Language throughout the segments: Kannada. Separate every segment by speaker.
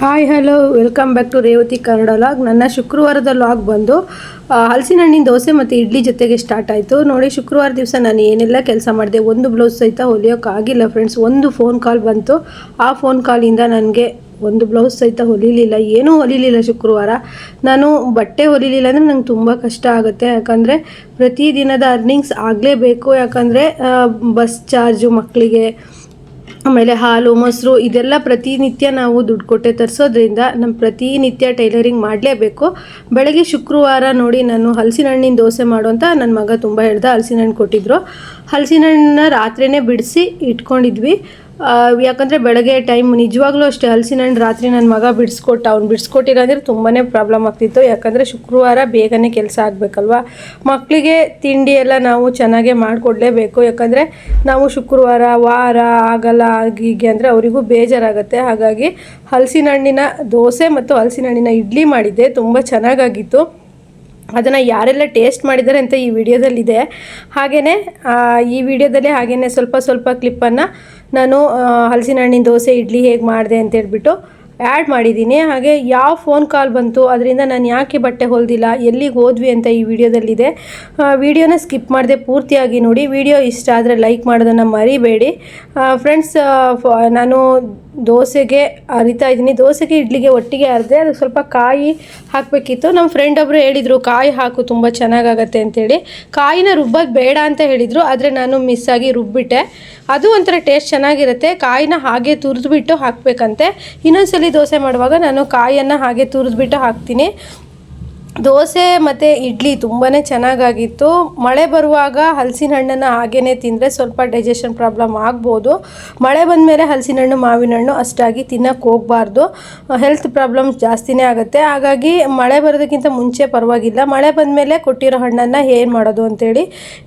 Speaker 1: Hi hello welcome back to Revathi Kannada vlog. ನನ್ನ ಶುಕ್ರವಾರದ ಲಾಗ್ ಬಂದು ಹಲಸಿನ ಹಣ್ಣಿನ ದೋಸೆ ಮತ್ತು ಇಡ್ಲಿ ಜೊತೆಗೆ ಸ್ಟಾರ್ಟ್ ಆಯಿತು. ನೋಡಿ, ಶುಕ್ರವಾರ ದಿವಸ ನಾನು ಏನೆಲ್ಲ ಕೆಲಸ ಮಾಡಿದೆ, ಒಂದು ಬ್ಲೌಸ್ ಸಹಿತ ಹೊಲಿಯೋಕ್ಕಾಗಿಲ್ಲ ಫ್ರೆಂಡ್ಸ್. ಒಂದು ಫೋನ್ ಕಾಲ್ ಬಂತು, ಆ ಫೋನ್ ಕಾಲಿಂದ ನನಗೆ ಒಂದು ಬ್ಲೌಸ್ ಸಹಿತ ಹೊಲಿಲಿಲ್ಲ, ಏನೂ ಹೊಲಿಲಿಲ್ಲ. ಶುಕ್ರವಾರ ನಾನು ಬಟ್ಟೆ ಹೊಲಿಲಿಲ್ಲ ಅಂದರೆ ನಂಗೆ ತುಂಬ ಕಷ್ಟ ಆಗುತ್ತೆ, ಯಾಕಂದರೆ ಪ್ರತಿದಿನದ ಅರ್ನಿಂಗ್ಸ್ ಆಗಲೇಬೇಕು. ಯಾಕಂದರೆ ಬಸ್ ಚಾರ್ಜು ಮಕ್ಕಳಿಗೆ, ಆಮೇಲೆ ಹಾಲು ಮೊಸರು ಇದೆಲ್ಲ ಪ್ರತಿನಿತ್ಯ ನಾವು ದುಡ್ಡು ಕೊಟ್ಟೆ ತರಿಸೋದ್ರಿಂದ ನಮ್ಮ ಪ್ರತಿನಿತ್ಯ ಟೈಲರಿಂಗ್ ಮಾಡಲೇಬೇಕು. ಬೆಳಗ್ಗೆ ಶುಕ್ರವಾರ ನೋಡಿ, ನಾನು ಹಲಸಿನ ಹಣ್ಣಿನ ದೋಸೆ ಮಾಡು ಅಂತ ನನ್ನ ಮಗ ತುಂಬ ಹೇಳ್ದ. ಹಲಸಿನ ಹಣ್ಣು ಕೊಟ್ಟಿದ್ರು, ಹಲಸಿನ ಹಣ್ಣನ್ನ ರಾತ್ರಿಯೇ ಬಿಡಿಸಿ ಇಟ್ಕೊಂಡಿದ್ವಿ. ಯಾಕಂದರೆ ಬೆಳಗ್ಗೆ ಟೈಮ್ ನಿಜವಾಗ್ಲೂ ಅಷ್ಟೇ, ಹಲಸಿನ ಹಣ್ಣು ರಾತ್ರಿ ನನ್ನ ಮಗ ಬಿಡಿಸ್ಕೊಟ್ಟ. ಅವ್ನು ಬಿಡಿಸ್ಕೊಟ್ಟಿಲ್ಲ ಅಂದರೆ ತುಂಬಾ ಪ್ರಾಬ್ಲಮ್ ಆಗ್ತಿತ್ತು. ಯಾಕಂದರೆ ಶುಕ್ರವಾರ ಬೇಗನೆ ಕೆಲಸ ಆಗಬೇಕಲ್ವ, ಮಕ್ಕಳಿಗೆ ತಿಂಡಿ ಎಲ್ಲ ನಾವು ಚೆನ್ನಾಗೇ ಮಾಡಿಕೊಡ್ಲೇಬೇಕು. ಯಾಕಂದರೆ ನಾವು ಶುಕ್ರವಾರ ವಾರ ಆಗಲ್ಲ ಹೀಗೆ ಅಂದರೆ ಅವರಿಗೂ ಬೇಜಾರಾಗುತ್ತೆ. ಹಾಗಾಗಿ ಹಲಸಿನ ಹಣ್ಣಿನ ದೋಸೆ ಮತ್ತು ಹಲಸಿನ ಹಣ್ಣಿನ ಇಡ್ಲಿ ಮಾಡಿದ್ದೆ, ತುಂಬ ಚೆನ್ನಾಗಾಗಿತ್ತು. ಅದನ್ನು ಯಾರೆಲ್ಲ ಟೇಸ್ಟ್ ಮಾಡಿದ್ದಾರೆ ಅಂತ ಈ ವಿಡಿಯೋದಲ್ಲಿದೆ. ಹಾಗೆಯೇ ಈ ವಿಡಿಯೋದಲ್ಲಿ ಹಾಗೆಯೇ ಸ್ವಲ್ಪ ಕ್ಲಿಪ್ಪನ್ನು ನಾನು ಹಲಸಿನ ಹಣ್ಣಿನ ದೋಸೆ ಇಡ್ಲಿ ಹೇಗೆ ಮಾಡಿದೆ ಅಂತ ಹೇಳ್ಬಿಟ್ಟು ಆ್ಯಡ್ ಮಾಡಿದ್ದೀನಿ. ಹಾಗೆ ಯಾವ ಫೋನ್ ಕಾಲ್ ಬಂತು, ಅದರಿಂದ ನಾನು ಯಾಕೆ ಬಟ್ಟೆ ಹೊಲ್ದಿಲ್ಲ, ಎಲ್ಲಿಗೆ ಹೋದ್ವಿ ಅಂತ ಈ ವಿಡಿಯೋದಲ್ಲಿದೆ. ವಿಡಿಯೋನ ಸ್ಕಿಪ್ ಮಾಡದೆ ಪೂರ್ತಿಯಾಗಿ ನೋಡಿ. ವಿಡಿಯೋ ಇಷ್ಟ ಆದರೆ ಲೈಕ್ ಮಾಡೋದನ್ನು ಮರಿಬೇಡಿ ಫ್ರೆಂಡ್ಸ್. ನಾನು ದೋಸೆಗೆ ಅರಿತಾ ಇದ್ದೀನಿ, ದೋಸೆಗೆ ಇಡ್ಲಿಗೆ ಒಟ್ಟಿಗೆ ಅರಿದೆ. ಅದಕ್ಕೆ ಸ್ವಲ್ಪ ಕಾಯಿ ಹಾಕಬೇಕಿತ್ತು. ನಮ್ಮ ಫ್ರೆಂಡ್ ಒಬ್ಬರು ಹೇಳಿದರು, ಕಾಯಿ ಹಾಕು ತುಂಬ ಚೆನ್ನಾಗಾಗತ್ತೆ ಅಂತೇಳಿ. ಕಾಯಿನ ರುಬ್ಬೋದು ಬೇಡ ಅಂತ ಹೇಳಿದರು, ಆದರೆ ನಾನು ಮಿಸ್ಸಾಗಿ ರುಬ್ಬಿಟ್ಟೆ. ಅದು ಒಂಥರ ಟೇಸ್ಟ್ ಚೆನ್ನಾಗಿರುತ್ತೆ. ಕಾಯಿನ ಹಾಗೆ ತುರಿದ್ಬಿಟ್ಟು ಹಾಕಬೇಕಂತೆ. ಇನ್ನೊಂದ್ಸಲಿ ದೋಸೆ ಮಾಡುವಾಗ ನಾನು ಕಾಯಿಯನ್ನು ಹಾಗೆ ತುರಿದ್ಬಿಟ್ಟು ಹಾಕ್ತೀನಿ. ದೋಸೆ ಮತ್ತು ಇಡ್ಲಿ ತುಂಬಾ ಚೆನ್ನಾಗಾಗಿತ್ತು. ಮಳೆ ಬರುವಾಗ ಹಲಸಿನ ಹಣ್ಣನ್ನು ಹಾಗೇ ತಿಂದರೆ ಸ್ವಲ್ಪ ಡೈಜೆಷನ್ ಪ್ರಾಬ್ಲಮ್ ಆಗ್ಬೋದು. ಮಳೆ ಬಂದ ಮೇಲೆ ಹಲಸಿನ ಹಣ್ಣು ಮಾವಿನ ಹಣ್ಣು ಅಷ್ಟಾಗಿ ತಿನ್ನೋಕ್ಕೆ ಹೋಗಬಾರ್ದು, ಹೆಲ್ತ್ ಪ್ರಾಬ್ಲಮ್ ಜಾಸ್ತಿನೇ ಆಗುತ್ತೆ. ಹಾಗಾಗಿ ಮಳೆ ಬರೋದಕ್ಕಿಂತ ಮುಂಚೆ ಪರವಾಗಿಲ್ಲ, ಮಳೆ ಬಂದ ಮೇಲೆ ಕೊಟ್ಟಿರೋ ಹಣ್ಣನ್ನು ಏನು ಮಾಡೋದು ಅಂತೇಳಿ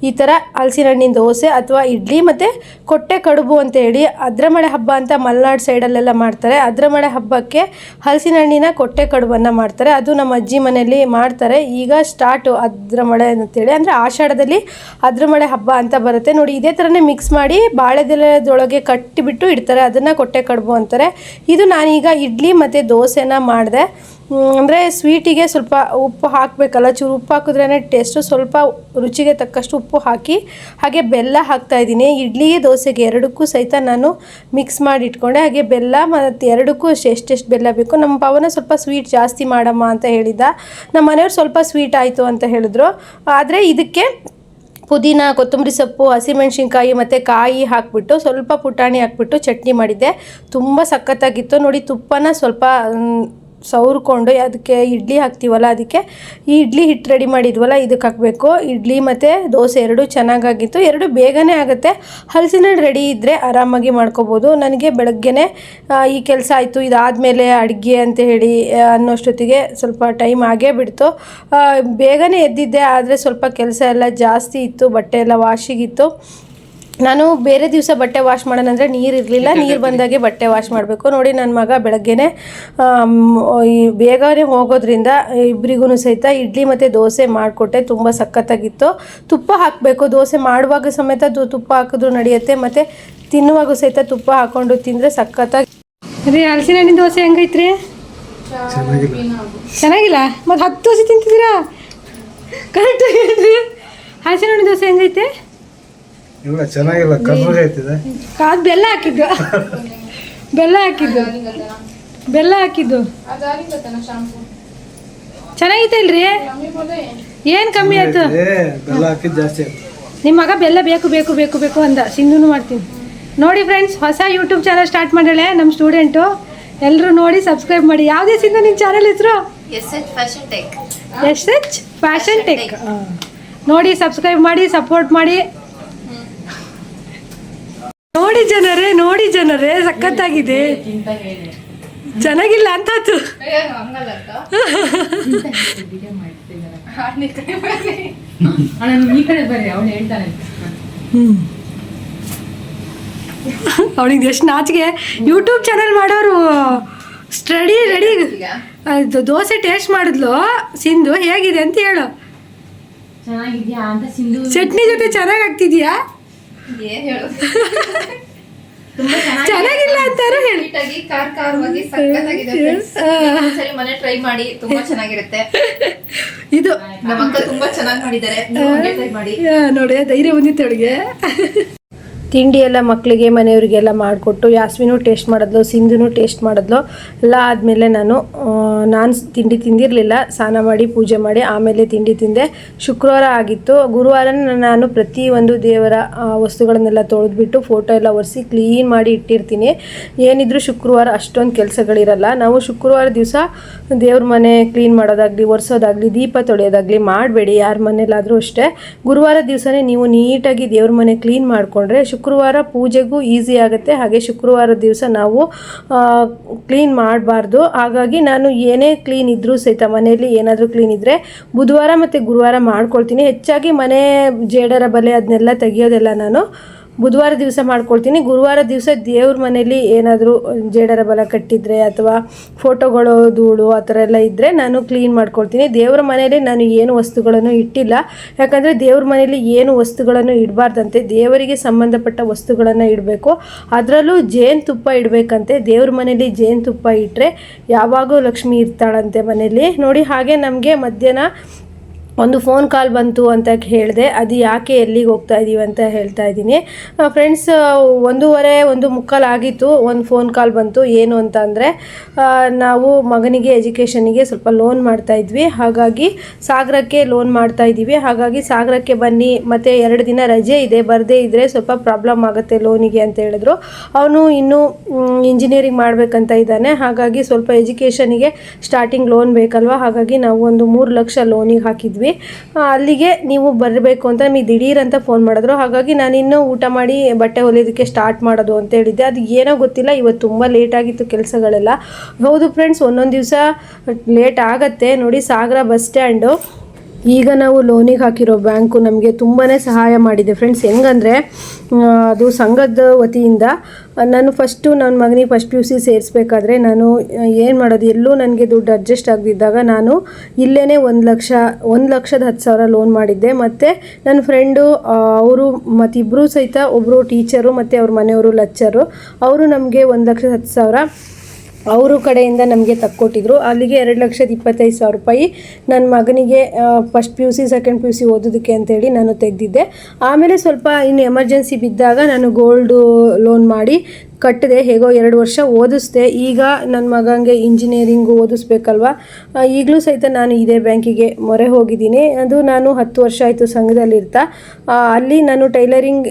Speaker 1: ಈ ಥರ ಹಲಸಿನ ಹಣ್ಣಿನ ದೋಸೆ ಅಥವಾ ಇಡ್ಲಿ ಮತ್ತು ಕೊಟ್ಟೆ ಕಡುಬು ಅಂತೇಳಿ ಅದ್ರಮಳೆ ಹಬ್ಬ ಅಂತ ಮಲೆನಾಡು ಸೈಡಲ್ಲೆಲ್ಲ ಮಾಡ್ತಾರೆ. ಅದ್ರಮಳೆ ಹಬ್ಬಕ್ಕೆ ಹಲಸಿನ ಹಣ್ಣಿನ ಕೊಟ್ಟೆ ಕಡುಬನ್ನು ಮಾಡ್ತಾರೆ. ಅದು ನಮ್ಮ ಅಜ್ಜಿ ಮನೆಯಲ್ಲಿ ಮಾಡ್ತಾರೆ. ಈಗ ಸ್ಟಾರ್ಟು ಅದ್ರಮಳೆ ಅಂತೇಳಿ, ಅಂದರೆ ಆಷಾಢದಲ್ಲಿ ಅದ್ರಮಳೆ ಹಬ್ಬ ಅಂತ ಬರುತ್ತೆ ನೋಡಿ. ಇದೇ ಥರನೇ ಮಿಕ್ಸ್ ಮಾಡಿ ಬಾಳೆದೆಲೆದೊಳಗೆ ಕಟ್ಟಿಬಿಟ್ಟು ಇಡ್ತಾರೆ, ಅದನ್ನು ಕೊಟ್ಟೆ ಕಡುಬು ಅಂತಾರೆ. ಇದು ನಾನೀಗ ಇಡ್ಲಿ ಮತ್ತು ದೋಸೆನ ಮಾಡಿದೆ. ಅಂದರೆ ಸ್ವೀಟಿಗೆ ಸ್ವಲ್ಪ ಉಪ್ಪು ಹಾಕಬೇಕಲ್ಲ, ಚೂರು ಉಪ್ಪು ಹಾಕಿದ್ರೇ ಟೇಸ್ಟು. ಸ್ವಲ್ಪ ರುಚಿಗೆ ತಕ್ಕಷ್ಟು ಉಪ್ಪು ಹಾಕಿ ಹಾಗೆ ಬೆಲ್ಲ ಹಾಕ್ತಾಯಿದ್ದೀನಿ. ಇಡ್ಲಿಗೆ ದೋಸೆಗೆ ಎರಡಕ್ಕೂ ಸಹಿತ ನಾನು ಮಿಕ್ಸ್ ಮಾಡಿ ಇಟ್ಕೊಂಡೆ. ಹಾಗೆ ಬೆಲ್ಲ ಮತ್ತು ಎರಡಕ್ಕೂ ಎಷ್ಟೆಷ್ಟು ಬೆಲ್ಲ ಬೇಕು. ನಮ್ಮ ಪವನ ಸ್ವಲ್ಪ ಸ್ವೀಟ್ ಜಾಸ್ತಿ ಮಾಡಮ್ಮ ಅಂತ ಹೇಳಿದ್ದ, ನಮ್ಮ ಮನೆಯವ್ರು ಸ್ವಲ್ಪ ಸ್ವೀಟ್ ಆಯಿತು ಅಂತ ಹೇಳಿದ್ರು. ಆದರೆ ಇದಕ್ಕೆ ಪುದೀನ, ಕೊತ್ತಂಬರಿ ಸೊಪ್ಪು, ಹಸಿಮೆಣ್ಸಿನ್ಕಾಯಿ ಮತ್ತು ಕಾಯಿ ಹಾಕಿಬಿಟ್ಟು ಸ್ವಲ್ಪ ಪುಟಾಣಿ ಹಾಕ್ಬಿಟ್ಟು ಚಟ್ನಿ ಮಾಡಿದ್ದೆ. ತುಂಬ ಸಖತ್ತಾಗಿತ್ತು ನೋಡಿ. ತುಪ್ಪನ ಸ್ವಲ್ಪ ಸವರ್ಕೊಂಡು ಅದಕ್ಕೆ ಇಡ್ಲಿ ಹಾಕ್ತೀವಲ್ಲ, ಅದಕ್ಕೆ ಈ ಇಡ್ಲಿ ಹಿಟ್ಟು ರೆಡಿ ಮಾಡಿದ್ವಲ್ಲ ಇದಕ್ಕೆ ಹಾಕಬೇಕು. ಇಡ್ಲಿ ಮತ್ತು ದೋಸೆ ಎರಡೂ ಚೆನ್ನಾಗಾಗಿತ್ತು. ಎರಡು ಬೇಗನೆ ಆಗುತ್ತೆ. ಹಲಸಿನ ಹಣ್ಣು ರೆಡಿ ಇದ್ದರೆ ಆರಾಮಾಗಿ ಮಾಡ್ಕೋಬೋದು. ನನಗೆ ಬೆಳಗ್ಗೆನೇ ಈ ಕೆಲಸ ಆಯಿತು, ಇದಾದಮೇಲೆ ಅಡುಗೆ ಅಂತ ಹೇಳಿ ಅನ್ನೋಷ್ಟೊತ್ತಿಗೆ ಸ್ವಲ್ಪ ಟೈಮ್ ಆಗೇ ಬಿಡ್ತು. ಬೇಗನೆ ಎದ್ದಿದ್ದೆ, ಆದರೆ ಸ್ವಲ್ಪ ಕೆಲಸ ಎಲ್ಲ ಜಾಸ್ತಿ ಇತ್ತು. ಬಟ್ಟೆ ಎಲ್ಲ ವಾಶಿಗಿತ್ತು. ನಾನು ಬೇರೆ ದಿವಸ ಬಟ್ಟೆ ವಾಶ್ ಮಾಡೋಣ ಅಂದರೆ ನೀರು ಇರಲಿಲ್ಲ, ನೀರು ಬಂದಾಗೆ ಬಟ್ಟೆ ವಾಶ್ ಮಾಡಬೇಕು. ನೋಡಿ, ನನ್ನ ಮಗ ಬೆಳಗ್ಗೆನೇ ಬೇಗನೆ ಹೋಗೋದ್ರಿಂದ ಇಬ್ಬರಿಗೂ ಸಹಿತ ಇಡ್ಲಿ ಮತ್ತು ದೋಸೆ ಮಾಡಿಕೊಟ್ಟೆ. ತುಂಬ ಸಖತ್ತಾಗಿತ್ತು. ತುಪ್ಪ ಹಾಕಬೇಕು, ದೋಸೆ ಮಾಡುವಾಗ ಸಮೇತ ತುಪ್ಪ ಹಾಕಿದ್ರು ನಡೆಯುತ್ತೆ, ಮತ್ತು ತಿನ್ನುವಾಗೂ ಸಹಿತ ತುಪ್ಪ ಹಾಕ್ಕೊಂಡು ತಿಂದರೆ ಸಖತ್ತಾಗಿ. ರೀ, ಹಲಸಿನ ಹಣ್ಣಿನ ದೋಸೆ ಹೆಂಗೈತ್ರಿ? ಚೆನ್ನಾಗಿಲ್ಲ? ಮತ್ತು 10 ದೋಸೆ ತಿಂತಿದ್ದೀರಾ? ಕರೆಕ್ಟಾಗಿ ಹೇಳ್ರಿ. ಹಲಸಿನ ಹಣ್ಣಿನ ದೋಸೆ ಹೆಂಗೈತೆ?
Speaker 2: ಇಲ್ಲ, ಚೆನ್ನಾಗಿಲ್ಲ, ಕರ್ನಾಟಕ ಐತಿದೆ.
Speaker 1: ಅದು ಬೆಲ್ಲ ಹಾಕಿದ್ದು, ಚೆನ್ನಾಗಿತ್ತು ಇಲ್ರಿ? ಏನು ಕಮ್ಮಿ ಆಯ್ತು?
Speaker 2: ಬೆಲ್ಲ ಹಾಕಿದ್ದು ಜಾಸ್ತಿ ಆಯ್ತು.
Speaker 1: ನಿಮ್ಮ ಮಗ ಬೆಲ್ಲ ಬೇಕು ಅಂದ. ಸಿಂಧುನು ಮಾಡ್ತೀನಿ ನೋಡಿ ಫ್ರೆಂಡ್ಸ್. ಹೊಸ ಯೂಟ್ಯೂಬ್ ಚಾನಲ್ ಸ್ಟಾರ್ಟ್ ಮಾಡಾಳೆ ನಮ್ಮ ಸ್ಟೂಡೆಂಟು. ಎಲ್ಲರೂ ನೋಡಿ ಸಬ್ಸ್ಕ್ರೈಬ್ ಮಾಡಿ. ಯಾವುದೇ ಸಿಂಧು ನಿನ್ನ ಚಾನಲ್ ಹೆಸರು? SH fashion tech. ನೋಡಿ, ಸಬ್ಸ್ಕ್ರೈಬ್ ಮಾಡಿ, ಸಪೋರ್ಟ್ ಮಾಡಿ. ನೋಡಿ ಜನರೇ ಸಖತ್ತಾಗಿದೆ. ಚೆನ್ನಾಗಿಲ್ಲ ಅಂತಾತು. ಅವಳಿಗೆ ಎಷ್ಟು ನಾಚಿಗೆ. ಯೂಟ್ಯೂಬ್ ಚಾನಲ್ ಮಾಡೋರು ರೆಡಿ. ದೋಸೆ ಟೇಸ್ಟ್ ಮಾಡಿದ್ಲು ಸಿಂಧು, ಹೇಗಿದೆ ಅಂತ ಹೇಳು. ಚಟ್ನಿ ಜೊತೆ ಚೆನ್ನಾಗಿ ಆಗ್ತಿದ್ಯಾ?
Speaker 3: ತುಂಬಾ
Speaker 1: ಚೆನ್ನಾಗಿಲ್ಲ ಅಂತಾರು ಹೇಳಿ.
Speaker 3: ನೀಟಾಗಿ ಖಾರವಾಗಿ ಸಕ್ಕತ್ತಾಗಿದೆ friends. ಒಂದ್ಸರಿ ಮನೆ ಟ್ರೈ ಮಾಡಿ, ತುಂಬಾ ಚೆನ್ನಾಗಿರುತ್ತೆ.
Speaker 1: ಇದು
Speaker 3: ನಮ್ಮ ಅಕ್ಕ ತುಂಬಾ ಚೆನ್ನಾಗಿ ಮಾಡಿದ್ದಾರೆ, ನೀವು ಟ್ರೈ ಮಾಡಿ
Speaker 1: ನೋಡಿ. ಧೈರ್ಯ ಬಂದಿತ್ತು ಅವಳಿಗೆ. ತಿಂಡಿ ಎಲ್ಲ ಮಕ್ಕಳಿಗೆ ಮನೆಯವರಿಗೆಲ್ಲ ಮಾಡಿಕೊಟ್ಟು ಯಾಸ್ಮಿನೂ ಟೇಸ್ಟ್ ಮಾಡಿದ್ಲು, ಸಿಂಧುನೂ ಟೇಸ್ಟ್ ಮಾಡಿದ್ಲು. ಎಲ್ಲ ಆದಮೇಲೆ ನಾನು ತಿಂಡಿ ತಿಂದಿರಲಿಲ್ಲ. ಸ್ನಾನ ಮಾಡಿ ಪೂಜೆ ಮಾಡಿ ಆಮೇಲೆ ತಿಂಡಿ ತಿಂದೆ. ಶುಕ್ರವಾರ ಆಗಿತ್ತು. ಗುರುವಾರ ನಾನು ಪ್ರತಿಯೊಂದು ದೇವರ ವಸ್ತುಗಳನ್ನೆಲ್ಲ ತೊಳೆದ್ಬಿಟ್ಟು ಫೋಟೋ ಎಲ್ಲ ಒರೆಸಿ ಕ್ಲೀನ್ ಮಾಡಿ ಇಟ್ಟಿರ್ತೀನಿ. ಏನಿದ್ರು ಶುಕ್ರವಾರ ಅಷ್ಟೊಂದು ಕೆಲಸಗಳಿರಲ್ಲ. ನಾವು ಶುಕ್ರವಾರ ದಿವಸ ದೇವ್ರ ಮನೆ ಕ್ಲೀನ್ ಮಾಡೋದಾಗಲಿ, ಒರೆಸೋದಾಗಲಿ, ದೀಪ ತೊಳೆಯೋದಾಗಲಿ ಮಾಡಬೇಡಿ, ಯಾರ ಮನೇಲಾದರೂ ಅಷ್ಟೇ. ಗುರುವಾರ ದಿವಸನೇ ನೀವು ನೀಟಾಗಿ ದೇವ್ರ ಮನೆ ಕ್ಲೀನ್ ಮಾಡಿಕೊಂಡ್ರೆ ಶುಕ್ರವಾರ ಪೂಜೆಗೂ ಈಸಿ ಆಗುತ್ತೆ. ಹಾಗೆ ಶುಕ್ರವಾರ ದಿವಸ ನಾವು ಕ್ಲೀನ್ ಮಾಡಬಾರ್ದು. ಹಾಗಾಗಿ ನಾನು ಏನೇ ಕ್ಲೀನ್ ಇದ್ದರೂ ಸಹಿತ ಮನೆಯಲ್ಲಿ ಏನಾದರೂ ಕ್ಲೀನ್ ಇದ್ದರೆ ಬುಧವಾರ ಮತ್ತು ಗುರುವಾರ ಮಾಡ್ಕೊಳ್ತೀನಿ. ಹೆಚ್ಚಾಗಿ ಮನೆ ಜೇಡರ ಬಲೆ ಅದನ್ನೆಲ್ಲ ತೆಗಿಯೋದೆಲ್ಲ ನಾನು ಬುಧವಾರ ದಿವಸ ಮಾಡ್ಕೊಳ್ತೀನಿ. ಗುರುವಾರ ದಿವಸ ದೇವ್ರ ಮನೇಲಿ ಏನಾದರೂ ಜೇಡರ ಬಲ ಕಟ್ಟಿದರೆ ಅಥವಾ ಫೋಟೋಗಳು ಧೂಳು ಆ ಥರ ಎಲ್ಲ ಇದ್ದರೆ ನಾನು ಕ್ಲೀನ್ ಮಾಡ್ಕೊಳ್ತೀನಿ. ದೇವ್ರ ಮನೇಲಿ ನಾನು ಏನು ವಸ್ತುಗಳನ್ನು ಇಟ್ಟಿಲ್ಲ. ಯಾಕಂದರೆ ದೇವ್ರ ಮನೇಲಿ ಏನು ವಸ್ತುಗಳನ್ನು ಇಡಬಾರ್ದಂತೆ, ದೇವರಿಗೆ ಸಂಬಂಧಪಟ್ಟ ವಸ್ತುಗಳನ್ನು ಇಡಬೇಕು. ಅದರಲ್ಲೂ ಜೇನುತುಪ್ಪ ಇಡಬೇಕಂತೆ. ದೇವ್ರ ಮನೇಲಿ ಜೇನುತುಪ್ಪ ಇಟ್ಟರೆ ಯಾವಾಗೂ ಲಕ್ಷ್ಮಿ ಇರ್ತಾಳಂತೆ ಮನೇಲಿ. ನೋಡಿ, ಹಾಗೆ ನಮಗೆ ಮಧ್ಯಾಹ್ನ ಒಂದು ಫೋನ್ ಕಾಲ್ ಬಂತು ಅಂತ ಹೇಳಿದೆ. ಅದು ಯಾಕೆ ಎಲ್ಲಿಗೆ ಹೋಗ್ತಾ ಇದ್ದೀವಿ ಅಂತ ಹೇಳ್ತಾ ಇದ್ದೀನಿ ಫ್ರೆಂಡ್ಸ್. 1:15 ಆಗಿತ್ತು. ಒಂದು ಫೋನ್ ಕಾಲ್ ಬಂತು. ಏನು ಅಂತ ಅಂದರೆ ನಾವು ಮಗನಿಗೆ ಎಜುಕೇಷನಿಗೆ ಸ್ವಲ್ಪ ಲೋನ್ ಮಾಡ್ತಾಯಿದ್ವಿ. ಹಾಗಾಗಿ ಸಾಗರಕ್ಕೆ ಲೋನ್ ಮಾಡ್ತಾಯಿದ್ದೀವಿ. ಹಾಗಾಗಿ ಸಾಗರಕ್ಕೆ ಬನ್ನಿ, ಮತ್ತು 2 ದಿನ ರಜೆ ಇದೆ, ಬರದೇ ಇದ್ದರೆ ಸ್ವಲ್ಪ ಪ್ರಾಬ್ಲಮ್ ಆಗುತ್ತೆ ಲೋನಿಗೆ ಅಂತ ಹೇಳಿದ್ರು. ಅವನು ಇನ್ನೂ ಇಂಜಿನಿಯರಿಂಗ್ ಮಾಡಬೇಕಂತ ಇದ್ದಾನೆ. ಹಾಗಾಗಿ ಸ್ವಲ್ಪ ಎಜುಕೇಷನಿಗೆ ಸ್ಟಾರ್ಟಿಂಗ್ ಲೋನ್ ಬೇಕಲ್ವ. ಹಾಗಾಗಿ ನಾವು ಒಂದು 3 ಲಕ್ಷ ಲೋನಿಗೆ ಹಾಕಿದ್ವಿ. ಅಲ್ಲಿಗೆ ನೀವು ಬರಬೇಕು ಅಂತ ನಮಗೆ ದಿಢೀರ್ ಅಂತ ಫೋನ್ ಮಾಡಿದ್ರು. ಹಾಗಾಗಿ ನಾನಿನ್ನೂ ಊಟ ಮಾಡಿ ಬಟ್ಟೆ ಹೊಲಿಯೋದಕ್ಕೆ ಸ್ಟಾರ್ಟ್ ಮಾಡೋದು ಅಂತ ಹೇಳಿದ್ದೆ. ಅದು ಏನೋ ಗೊತ್ತಿಲ್ಲ, ಇವತ್ತು ತುಂಬ ಲೇಟಾಗಿತ್ತು ಕೆಲಸಗಳೆಲ್ಲ. ಹೌದು ಫ್ರೆಂಡ್ಸ್, ಒಂದೊಂದು ದಿವಸ ಲೇಟ್ ಆಗುತ್ತೆ. ನೋಡಿ, ಸಾಗರ ಬಸ್ ಸ್ಟ್ಯಾಂಡು ಈಗ ನಾವು ಲೋನಿಗೆ ಹಾಕಿರೋ ಬ್ಯಾಂಕು ನಮಗೆ ತುಂಬಾ ಸಹಾಯ ಮಾಡಿದೆ ಫ್ರೆಂಡ್ಸ್. ಹೆಂಗಂದರೆ ಅದು ಸಂಘದ ವತಿಯಿಂದ ನಾನು ನನ್ನ ಮಗನಿಗೆ ಫಸ್ಟ್ PUC ಸೇರಿಸ್ಬೇಕಾದ್ರೆ ನಾನು ಏನು ಮಾಡೋದು, ಎಲ್ಲೂ ನನಗೆ ದುಡ್ಡು ಅಡ್ಜಸ್ಟ್ ಆಗದಿದ್ದಾಗ ನಾನು ಇಲ್ಲೇ 1,10,000 ಲೋನ್ ಮಾಡಿದ್ದೆ. ಮತ್ತು ನನ್ನ ಫ್ರೆಂಡು ಅವರು ಮತ್ತಿಬ್ಬರು ಸಹಿತ, ಒಬ್ಬರು ಟೀಚರು ಮತ್ತು ಅವ್ರ ಮನೆಯವರು ಲೆಕ್ಚರು, ಅವರು ನಮಗೆ 1,10,000 ಅವರು ಕಡೆಯಿಂದ ನಮಗೆ ತಕ್ಕೊಟ್ಟಿದ್ರು. ಅಲ್ಲಿಗೆ 2,25,000 ರೂಪಾಯಿ ನನ್ನ ಮಗನಿಗೆ ಫಸ್ಟ್ PUC ಸೆಕೆಂಡ್ PUC ಓದೋದಕ್ಕೆ ಅಂತೇಳಿ ನಾನು ತೆಗೆದಿದ್ದೆ. ಆಮೇಲೆ ಸ್ವಲ್ಪ ಇನ್ನು ಎಮರ್ಜೆನ್ಸಿ ಬಿದ್ದಾಗ ನಾನು ಗೋಲ್ಡು ಲೋನ್ ಮಾಡಿ ಕಟ್ಟಿದೆ. ಹೇಗೋ 2 ವರ್ಷ ಓದಿಸ್ದೆ. ಈಗ ನನ್ನ ಮಗನಿಗೆ ಇಂಜಿನಿಯರಿಂಗು ಓದಿಸ್ಬೇಕಲ್ವ. ಈಗಲೂ ಸಹಿತ ನಾನು ಇದೇ ಬ್ಯಾಂಕಿಗೆ ಮೊರೆ ಹೋಗಿದ್ದೀನಿ. ಅದು ನಾನು 10 ವರ್ಷ ಆಯಿತು ಸಂಘದಲ್ಲಿರ್ತಾ. ಅಲ್ಲಿ ನಾನು ಟೈಲರಿಂಗ್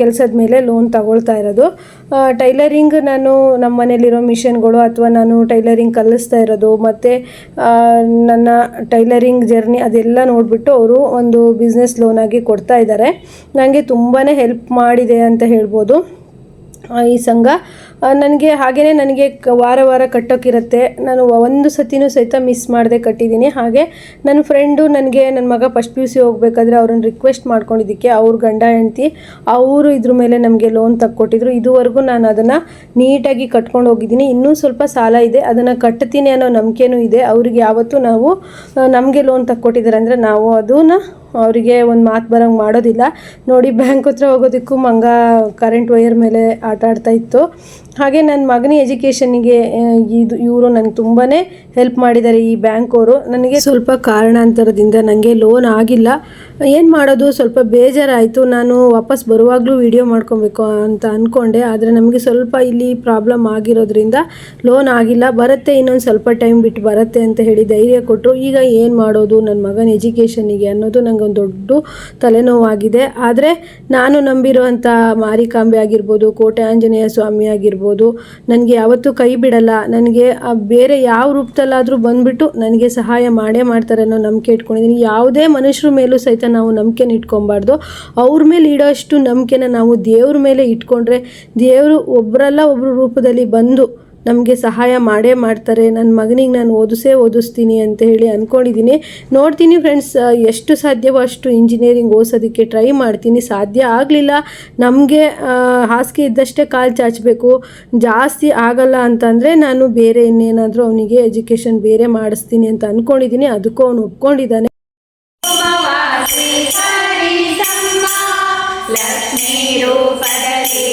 Speaker 1: ಕೆಲಸದ ಮೇಲೆ ಲೋನ್ ತಗೊಳ್ತಾ ಇರೋದು. ಟೈಲರಿಂಗ್ ನಾನು ನಮ್ಮ ಮನೇಲಿರೋ ಮಿಷನ್ಗಳು ಅಥವಾ ನಾನು ಟೈಲರಿಂಗ್ ಕಲಿಸ್ತಾ ಇರೋದು ಮತ್ತು ನನ್ನ ಟೈಲರಿಂಗ್ ಜರ್ನಿ ಅದೆಲ್ಲ ನೋಡಿಬಿಟ್ಟು ಅವರು ಒಂದು ಬಿಸ್ನೆಸ್ ಲೋನಾಗಿ ಕೊಡ್ತಾ ಇದ್ದಾರೆ. ನನಗೆ ತುಂಬಾ ಹೆಲ್ಪ್ ಮಾಡಿದೆ ಅಂತ ಹೇಳ್ಬೋದು ಈ ಸಂಘ. ಹಾಗೆಯೇ ನನಗೆ ವಾರ ಕಟ್ಟೋಕ್ಕಿರುತ್ತೆ. ನಾನು ಒಂದು ಸತಿನೂ ಸಹಿತ ಮಿಸ್ ಮಾಡದೆ ಕಟ್ಟಿದ್ದೀನಿ. ಹಾಗೆ ನನ್ನ ಫ್ರೆಂಡು ನನ್ನ ಮಗ ಫಸ್ಟ್ PUC ಹೋಗಬೇಕಾದ್ರೆ ಅವ್ರನ್ನ ರಿಕ್ವೆಸ್ಟ್ ಮಾಡ್ಕೊಂಡಿದ್ದಕ್ಕೆ ಅವ್ರ ಗಂಡ ಹೆಂಡ್ತಿ ಅವರು ಇದ್ರ ಮೇಲೆ ನಮಗೆ ಲೋನ್ ತಕ್ಕೊಟ್ಟಿದ್ರು. ಇದುವರೆಗೂ ನಾನು ಅದನ್ನು ನೀಟಾಗಿ ಕಟ್ಕೊಂಡು ಹೋಗಿದ್ದೀನಿ. ಇನ್ನೂ ಸ್ವಲ್ಪ ಸಾಲ ಇದೆ, ಅದನ್ನು ಕಟ್ತೀನಿ ಅನ್ನೋ ನಂಬಿಕೆನೂ ಇದೆ. ಅವ್ರಿಗೆ ಯಾವತ್ತೂ ನಾವು ನಮಗೆ ಲೋನ್ ತಕ್ಕೊಟ್ಟಿದ್ದಾರೆ ಅಂದರೆ ನಾವು ಅದನ್ನು ಅವರಿಗೆ ಒಂದು ಮಾತು ಬರೋಂಗೆ ಮಾಡೋದಿಲ್ಲ. ನೋಡಿ, ಬ್ಯಾಂಕ್ ಹತ್ರ ಹೋಗೋದಕ್ಕೂ ಮಂಗ ಕರೆಂಟ್ ವೈರ್ ಮೇಲೆ ಆಟ ಆಡ್ತಾ ಇತ್ತು. ಹಾಗೆ ನನ್ನ ಮಗನ ಎಜುಕೇಷನ್ನಿಗೆ ಇವರು ನನಗೆ ತುಂಬಾ ಹೆಲ್ಪ್ ಮಾಡಿದ್ದಾರೆ ಈ ಬ್ಯಾಂಕ್ ಅವರು. ನನಗೆ ಸ್ವಲ್ಪ ಕಾರಣಾಂತರದಿಂದ ನನಗೆ ಲೋನ್ ಆಗಿಲ್ಲ. ಏನು ಮಾಡೋದು, ಸ್ವಲ್ಪ ಬೇಜಾರಾಯಿತು. ನಾನು ವಾಪಸ್ ಬರುವಾಗಲೂ ವಿಡಿಯೋ ಮಾಡ್ಕೊಬೇಕು ಅಂತ ಅಂದ್ಕೊಂಡೆ. ಆದರೆ ನಮಗೆ ಸ್ವಲ್ಪ ಇಲ್ಲಿ ಪ್ರಾಬ್ಲಮ್ ಆಗಿರೋದ್ರಿಂದ ಲೋನ್ ಆಗಿಲ್ಲ. ಬರುತ್ತೆ, ಇನ್ನೊಂದು ಸ್ವಲ್ಪ ಟೈಮ್ ಬಿಟ್ಟು ಬರುತ್ತೆ ಅಂತ ಹೇಳಿ ಧೈರ್ಯ ಕೊಟ್ಟರು. ಈಗ ಏನು ಮಾಡೋದು ನನ್ನ ಮಗನ ಎಜುಕೇಷನ್ನಿಗೆ ಅನ್ನೋದು ನನಗೆ ಒಂದು ದೊಡ್ಡ ತಲೆನೋವಾಗಿದೆ. ಆದರೆ ನಾನು ನಂಬಿರುವಂಥ ಮಾರಿಕಾಂಬೆ ಆಗಿರ್ಬೋದು, ಕೋಟೆ ಆಂಜನೇಯ ಸ್ವಾಮಿ ಆಗಿರ್ಬೋದು, ನನಗೆ ಯಾವತ್ತೂ ಕೈ ಬಿಡಲ್ಲ. ನನಗೆ ಬೇರೆ ಯಾವ ರೂಪದಲ್ಲಾದರೂ ಬಂದುಬಿಟ್ಟು ನನಗೆ ಸಹಾಯ ಮಾಡೇ ಮಾಡ್ತಾರೆ ಅನ್ನೋ ನಂಬಿಕೆ ಇಟ್ಕೊಂಡಿದ್ದೀನಿ. ಯಾವುದೇ ಮನುಷ್ಯರ ಮೇಲೂ ಸಹಿತ ನಾವು ನಂಬಿಕೆನ ಇಟ್ಕೊಬಾರ್ದು. ಅವ್ರ ಮೇಲೆ ಇಡೋಷ್ಟು ನಂಬಿಕೆನ ನಾವು ದೇವ್ರ ಮೇಲೆ ಇಟ್ಕೊಂಡ್ರೆ ದೇವರು ಒಬ್ಬರಲ್ಲ ಒಬ್ಬರು ರೂಪದಲ್ಲಿ ಬಂದು ನಮಗೆ ಸಹಾಯ ಮಾಡೇ ಮಾಡ್ತಾರೆ. ನನ್ನ ಮಗನಿಗೆ ನಾನು ಓದಿಸ್ತೀನಿ ಅಂತ ಹೇಳಿ ಅಂದ್ಕೊಂಡಿದ್ದೀನಿ. ನೋಡ್ತೀನಿ ಫ್ರೆಂಡ್ಸ್, ಎಷ್ಟು ಸಾಧ್ಯವೋ ಅಷ್ಟು ಇಂಜಿನಿಯರಿಂಗ್ ಓದಿಸೋದಕ್ಕೆ ಟ್ರೈ ಮಾಡ್ತೀನಿ. ಸಾಧ್ಯ ಆಗಲಿಲ್ಲ, ನಮಗೆ ಹಾಸಿಗೆ ಇದ್ದಷ್ಟೇ ಕಾಲು ಚಾಚಬೇಕು, ಜಾಸ್ತಿ ಆಗಲ್ಲ ಅಂತಂದರೆ ನಾನು ಬೇರೆ ಇನ್ನೇನಾದರೂ ಅವನಿಗೆ ಎಜುಕೇಷನ್ ಬೇರೆ ಮಾಡಿಸ್ತೀನಿ ಅಂತ ಅಂದ್ಕೊಂಡಿದ್ದೀನಿ. ಅದಕ್ಕೂ ಅವನು ಒಪ್ಕೊಂಡಿದ್ದಾನೆ.
Speaker 3: ಲಕ್ಷ್ಮೀ ರೂಪದಲ್ಲಿ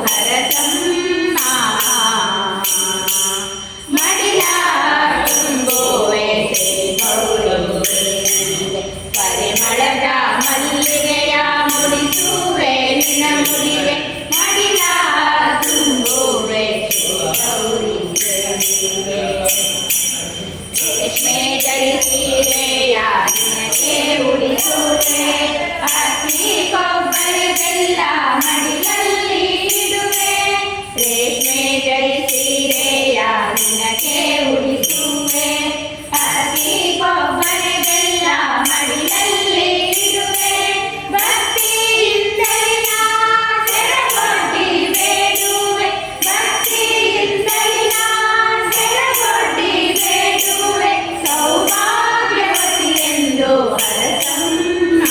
Speaker 3: ಹರಸಮ್ಮ ಮಡಿಲ ತುಂಬುವೆ ಪರಿಮಳದ ಮಲ್ಲಿಗೆಯ ಮುಡಿಸುವೆ ನಿನ್ನ ಮುಡಿವೆ ಮಡಿಲ ತುಂಬುವೆ ಗೌರಿ ರೇಷ್ಮೆ ಜರಿಸೀರೆಯ ನಿನಗೆ ಉಡಿಸುವೆ ಹಸಿ ಕೊಬ್ಬರಿ ಬೆಲ್ಲ ಮಡಿಲಲ್ಲಿ ಇಡುವೆ ರೇಷ್ಮೆ ಜರಿಸೀರೆಯ ನಿನಗೆ ಉಡಿಸುವೆ ಹಸಿ ಕೊಬ್ಬರಿ ಬೆಲ್ಲ ಮಡಿಲಲ್ಲಿ ಇಡುವೆ ಭಕ್ತಿಯಿಂದಲಿನ ಸೆರಗೊಡ್ಡಿ ಬೇಡುವೆ ಭಕ್ತಿಯಿಂದಲಿನ ಸೆರಗೊಡ್ಡಿ ಬೇಡುವೆ ಸೌಭಾಗ್ಯವತಿ ಎಂದು ಹರಸಮ್ಮ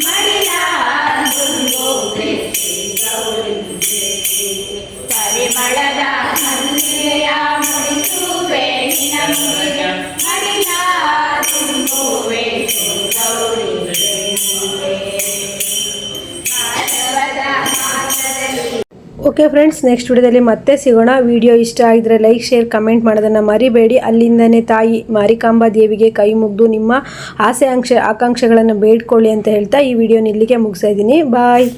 Speaker 3: ಮಡಿಲ ತುಂಬುವೆ ಗೌರಿ ಪರಿಮಳದ ಮಲ್ಲಿಗೆಯ ಮುಡಿಸುವೆ ನಿನ್ನ ಮುಡಿಗೆ ಮಡಿಲ ತುಂಬುವೆ ಗೌರಿ ಮಾಧವದ ಮಾತದಲ್ಲಿ.
Speaker 1: ಓಕೆ ಫ್ರೆಂಡ್ಸ್, ನೆಕ್ಸ್ಟ್ ವಿಡಿಯೋದಲ್ಲಿ ಮತ್ತೆ ಸಿಗೋಣ. ವಿಡಿಯೋ ಇಷ್ಟ ಆಗಿದ್ರೆ ಲೈಕ್, ಶೇರ್, ಕಮೆಂಟ್ ಮಾಡೋದನ್ನು ಮರಿಬೇಡಿ. ಅಲ್ಲಿಂದನೇ ತಾಯಿ ಮಾರಿಕಾಂಬಾ ದೇವಿಗೆ ಕೈ ಮುಗಿದು ನಿಮ್ಮ ಆಸೆ ಆಕಾಂಕ್ಷೆಗಳನ್ನು ಬೇಡ್ಕೊಳ್ಳಿ ಅಂತ ಹೇಳ್ತಾ ಈ ವಿಡಿಯೋನ ಇಲ್ಲಿಗೆ ಮುಗಿಸ್ತಾ ಇದ್ದೀನಿ. ಬಾಯ್.